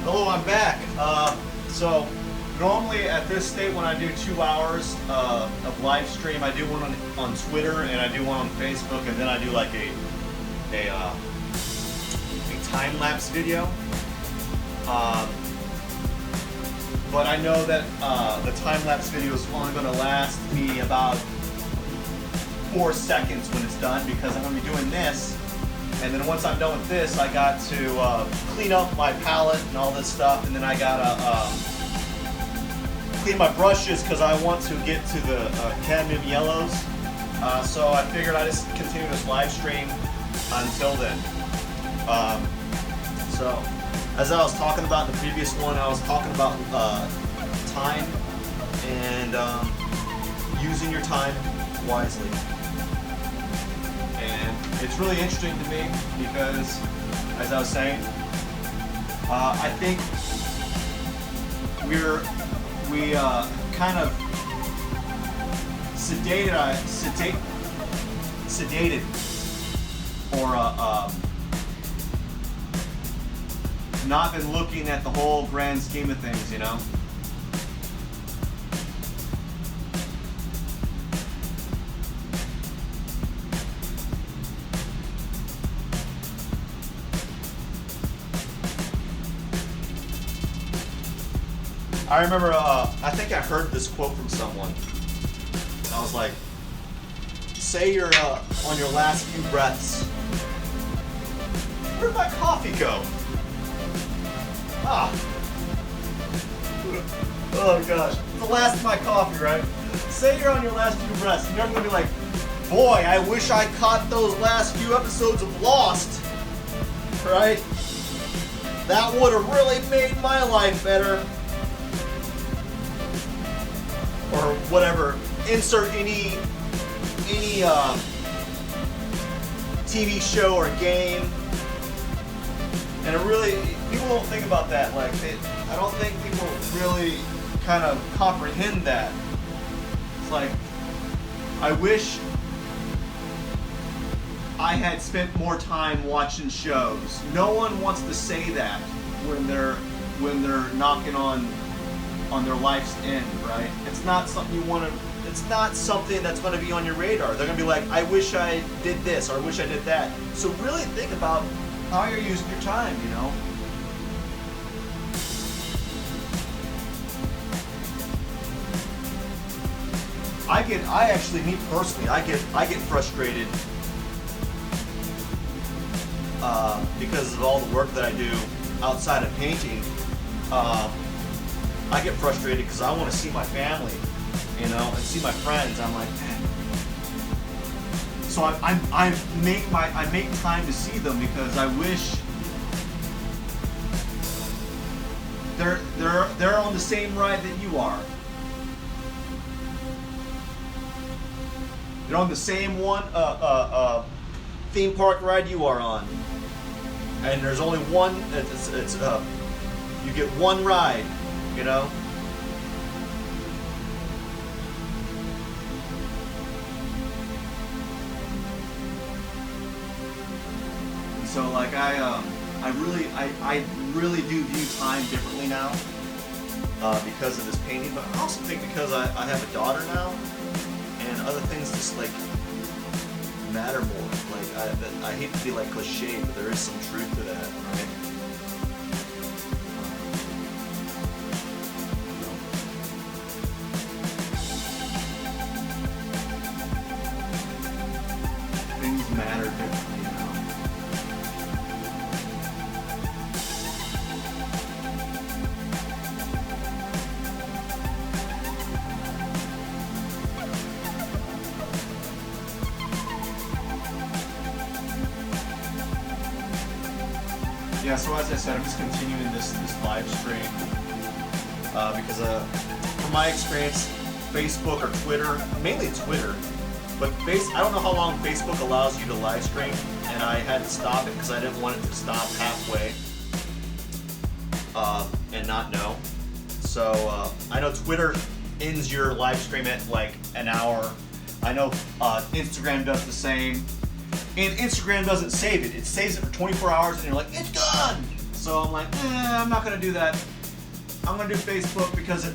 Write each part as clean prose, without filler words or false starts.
Hello, I'm back. So normally at this state when I do 2 hours of live stream, I do one on Twitter and I do one on Facebook, and then I do like a time-lapse video. But I know that the time-lapse video is only going to last me about 4 seconds when it's done, because I'm going to be doing this, and then once I'm done with this, I got to clean up my palette and all this stuff, and then I got to clean my brushes because I want to get to the cadmium yellows. So I figured I'd just continue this live stream until then. So as I was talking about in the previous one, I was talking about time and using your time wisely. And it's really interesting to me because, as I was saying, I think we kind of sedated or not been looking at the whole grand scheme of things, you know? I remember, I think I heard this quote from someone. I was like, say you're on your last few breaths. Where'd my coffee go? Ah. Oh gosh, the last of my coffee, right? Say you're on your last few breaths, and you're gonna be like, boy, I wish I caught those last few episodes of Lost, right? That would have really made my life better. Or whatever. Insert any TV show or game. And it really, people don't think about that. Like, I don't think people really kind of comprehend that. It's like, I wish I had spent more time watching shows. No one wants to say that when they're knocking on their life's end, right? It's not something you want to. It's not something that's going to be on your radar. They're going to be like, I wish I did this, or I wish I did that. So really think about how you're using your time, you know? Me personally, I get frustrated because of all the work that I do outside of painting. I get frustrated because I want to see my family, you know, and see my friends. I'm like, man. So I make time to see them because I wish they're on the same ride that you are. They're on the same one theme park ride you are on, and there's only one. You get one ride, you know. So like I really do view time differently now because of this painting, but I also think because I have a daughter now and other things just like matter more. Like I hate to be like cliche, but there is some truth to that, right? Things matter differently now. Yeah, so as I said, I'm just continuing this live stream because from my experience, Facebook or Twitter, mainly Twitter, but I don't know how long Facebook allows you to live stream, and I had to stop it because I didn't want it to stop halfway and not know. So I know Twitter ends your live stream at like an hour. I know Instagram does the same. And Instagram doesn't save it. It saves it for 24 hours and you're like, it's done! So I'm like, I'm not gonna do that. I'm gonna do Facebook because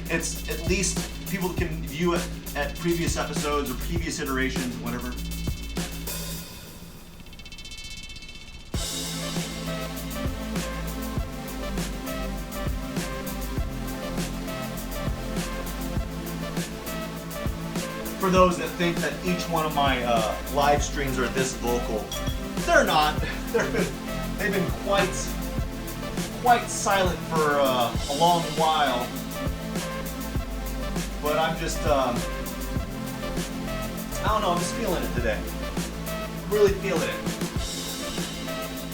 it's at least people can view it at previous episodes or previous iterations, whatever. For those that think that each one of my live streams are this vocal, they're not. They've been quite silent for a long while. But I'm just, I don't know, I'm just feeling it today. Really feeling it.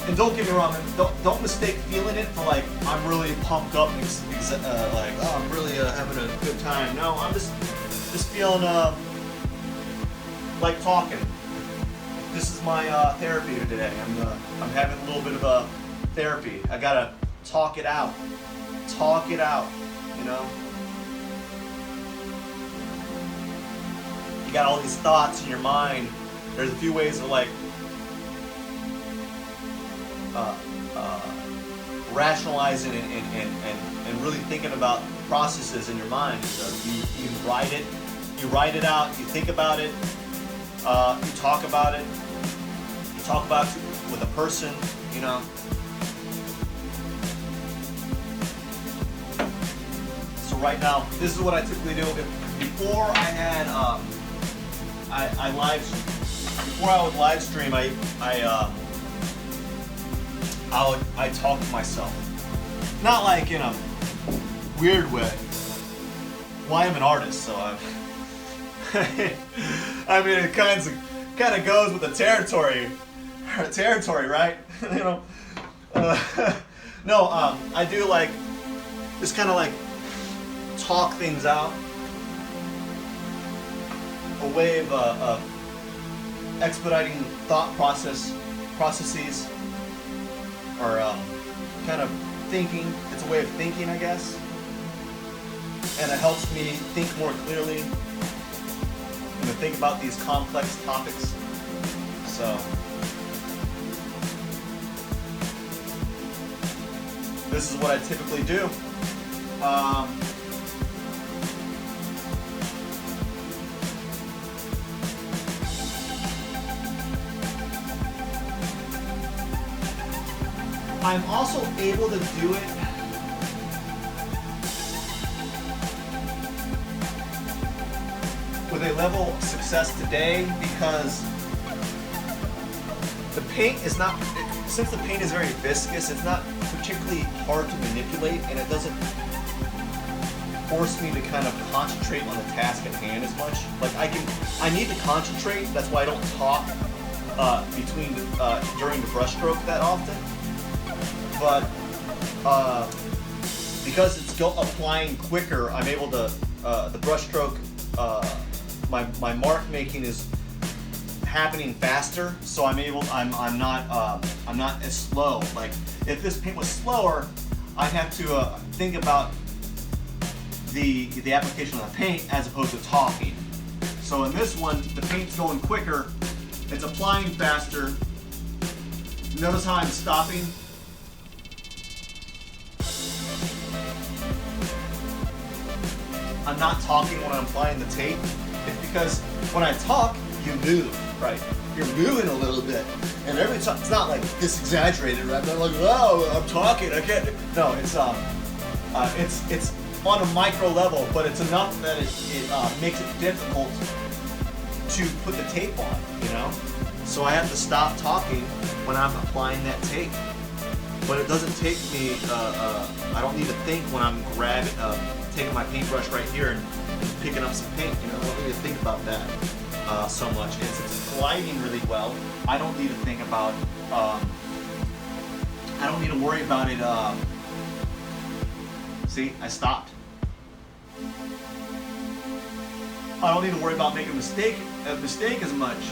And don't get me wrong, don't mistake feeling it for like, I'm really pumped up, like, oh, I'm really having a good time. No, I'm just feeling like talking. This is my therapy today. I'm having a little bit of a therapy. I gotta talk it out. Talk it out, you know? You got all these thoughts in your mind. There's a few ways of like rationalizing and really thinking about processes in your mind. So you write it out, you think about it, you talk about it, you talk about it with a person, you know. So right now, this is what I typically do. Before I had before I would live stream, I talk to myself. Not like in a weird way. Well, I am an artist, so I mean, it kind of goes with the territory, right? You know. No, I do like just kind of like talk things out. A way of expediting thought processes, or kind of thinking. It's a way of thinking, I guess, and it helps me think more clearly and to think about these complex topics. So this is what I typically do. I'm also able to do it with a level of success today because the paint is not, since the paint is very viscous, it's not particularly hard to manipulate, and it doesn't force me to kind of concentrate on the task at hand as much. Like I need to concentrate, that's why I don't talk during the brush stroke that often. But because it's applying quicker, I'm able to the brush stroke, my mark making is happening faster, so I'm not as slow. Like if this paint was slower, I'd have to think about the application of the paint as opposed to talking. So in this one, the paint's going quicker, it's applying faster. Notice how I'm stopping. I'm not talking when I'm applying the tape. It's because when I talk, you move, right? You're moving a little bit. And every time, it's not like this exaggerated, right? I'm not like, oh, I'm talking, I can't. No, it's on a micro level, but it's enough that it makes it difficult to put the tape on, you know? So I have to stop talking when I'm applying that tape. But it doesn't take me, I don't need to think when I'm taking my paintbrush right here and picking up some paint, you know, I don't need to think about that so much. And since it's gliding really well, I don't need to think about, I don't need to worry about it, see, I stopped. I don't need to worry about making a mistake as much.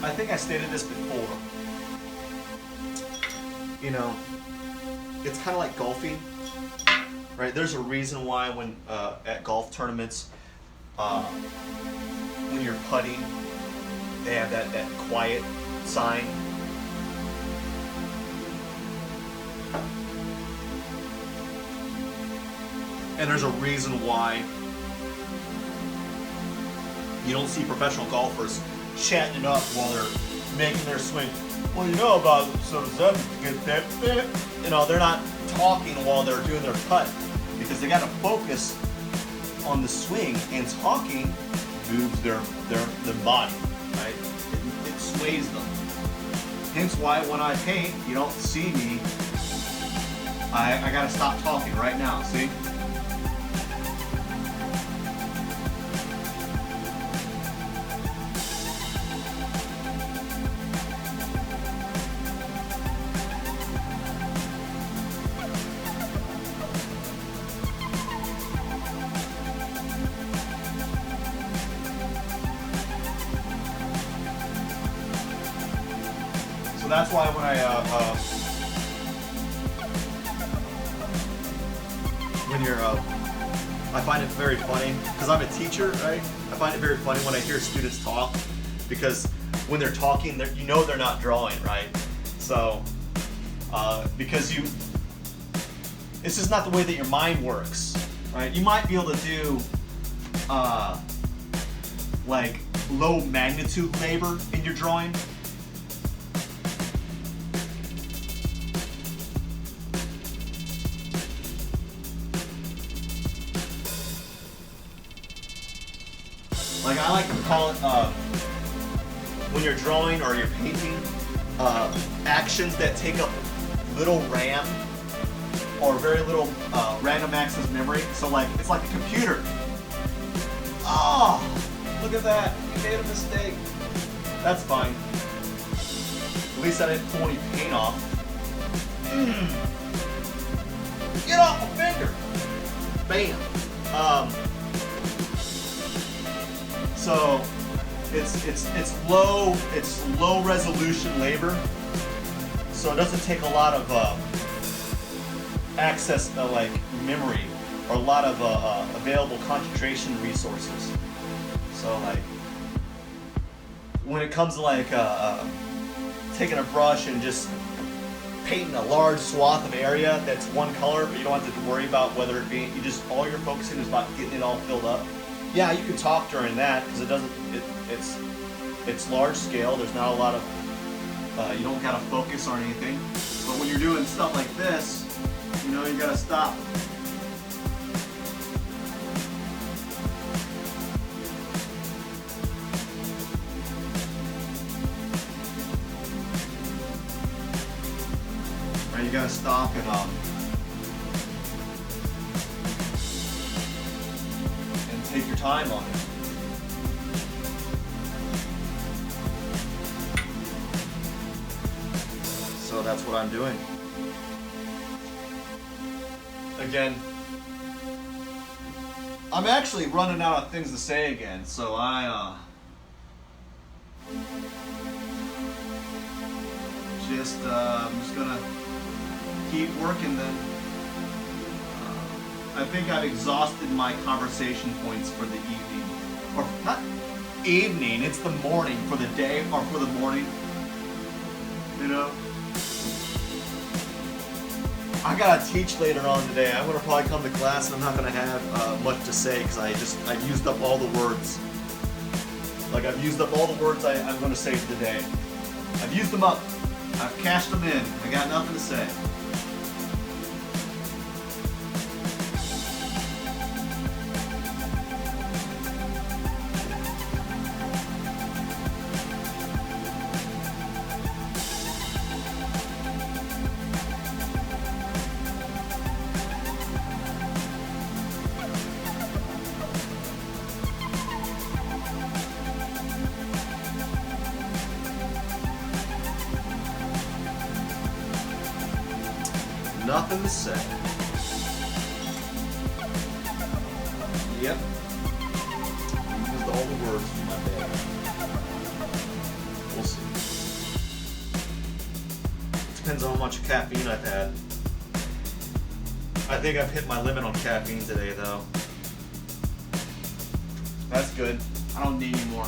I think I stated this before. You know, it's kind of like golfing, right? There's a reason why when at golf tournaments, when you're putting, they have that quiet sign. And there's a reason why you don't see professional golfers chatting it up while they're making their swing. Well, you know about so get that. You know, they're not talking while they're doing their putt because they got to focus on the swing, and talking moves their body, right? It sways them. Hence why when I paint, you don't see me. I got to stop talking right now. See? So that's why when I find it very funny because I'm a teacher, right? I find it very funny when I hear students talk because when they're talking, you know they're not drawing, right? So because this is not the way that your mind works, right? You might be able to do like low magnitude labor in your drawing. Like I like to call it, when you're drawing or you're painting, actions that take up little RAM or very little random access memory. So like, it's like a computer. Oh, look at that, you made a mistake. That's fine. At least I didn't pull any paint off. Get off my finger. Bam. So it's low resolution labor, so it doesn't take a lot of access like memory or a lot of available concentration resources. So like when it comes to like taking a brush and just painting a large swath of area that's one color, but you don't have to worry about whether it be, all you're focusing is about getting it all filled up. Yeah, you can talk during that because it's large scale. There's not a lot of, you don't gotta focus on anything. But when you're doing stuff like this, you know, you gotta stop. Right, you gotta stop and take your time on it. So that's what I'm doing. Again, I'm actually running out of things to say again, so I'm just gonna keep working then. I think I've exhausted my conversation points for the evening. Or not evening, it's the morning for the day or for the morning. You know? I gotta teach later on today. I'm gonna probably come to class and I'm not gonna have much to say because I've used up all the words. Like I've used up all the words I'm gonna say for the day. I've used them up. I've cashed them in. I got nothing to say. Nothing to say. Yep. towards my bed. We'll see. Depends on how much caffeine I've had. I think I've hit my limit on caffeine today, though. That's good. I don't need any more.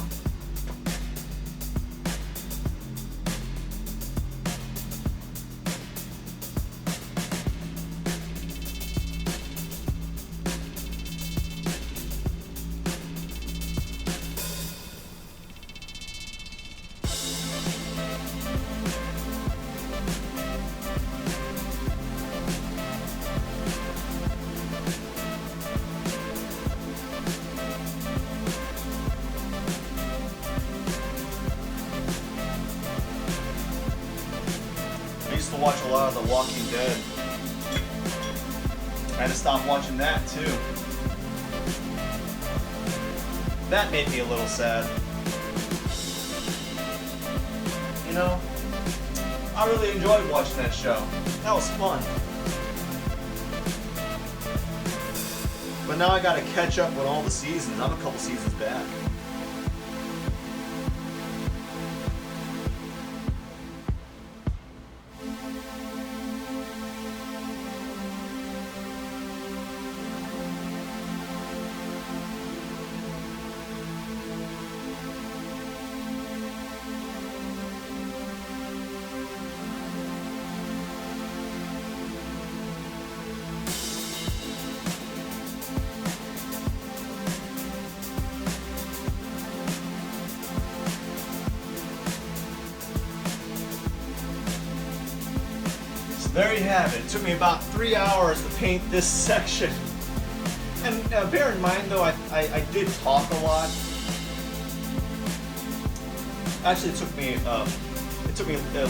I used to watch a lot of The Walking Dead. I had to stop watching that too. That made me a little sad. You know, I really enjoyed watching that show. That was fun. But now I gotta catch up with all the seasons. I'm a couple seasons back. There you have it. It took me about 3 hours to paint this section. And bear in mind, though, I did talk a lot. Actually, it took me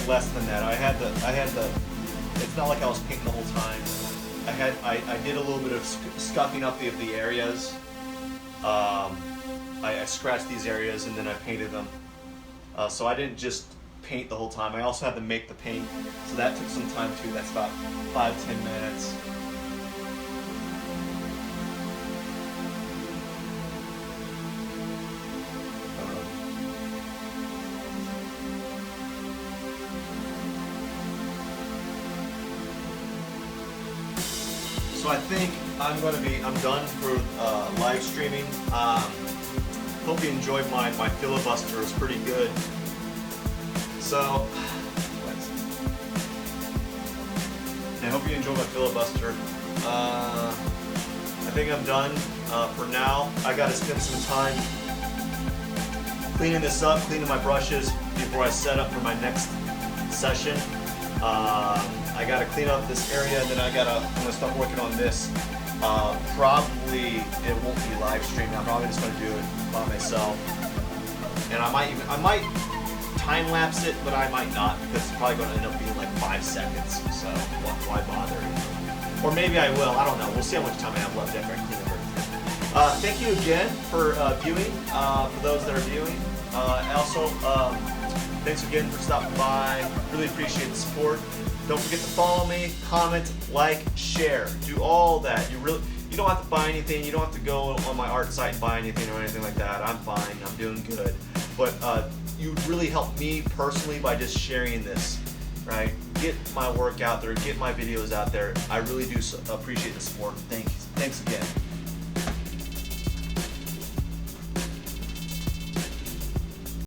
less than that. I had the. It's not like I was painting the whole time. I did a little bit of scuffing up the areas. I scratched these areas and then I painted them. So I didn't just paint the whole time. I also had to make the paint, so that took some time too. That's about 5-10 minutes. So I think I'm done for live streaming. Hope you enjoyed my filibuster. It was pretty good. So, I hope you enjoyed my filibuster. I think I'm done for now. I gotta spend some time cleaning this up, cleaning my brushes before I set up for my next session. I gotta clean up this area, and then I'm gonna start working on this. Probably it won't be live streaming. I'm probably just gonna do it by myself, and I might time lapse it, but I might not, because it's probably going to end up being like 5 seconds. So why bother? Or maybe I will. I don't know. We'll see how much time I have left after I clean up everything. Thank you again for viewing. For those that are viewing, also thanks again for stopping by. Really appreciate the support. Don't forget to follow me, comment, like, share. Do all that. You don't have to buy anything. You don't have to go on my art site and buy anything or anything like that. I'm fine. I'm doing good. But you really help me personally by just sharing this, right? Get my work out there, get my videos out there. I really do appreciate the support. Thanks again.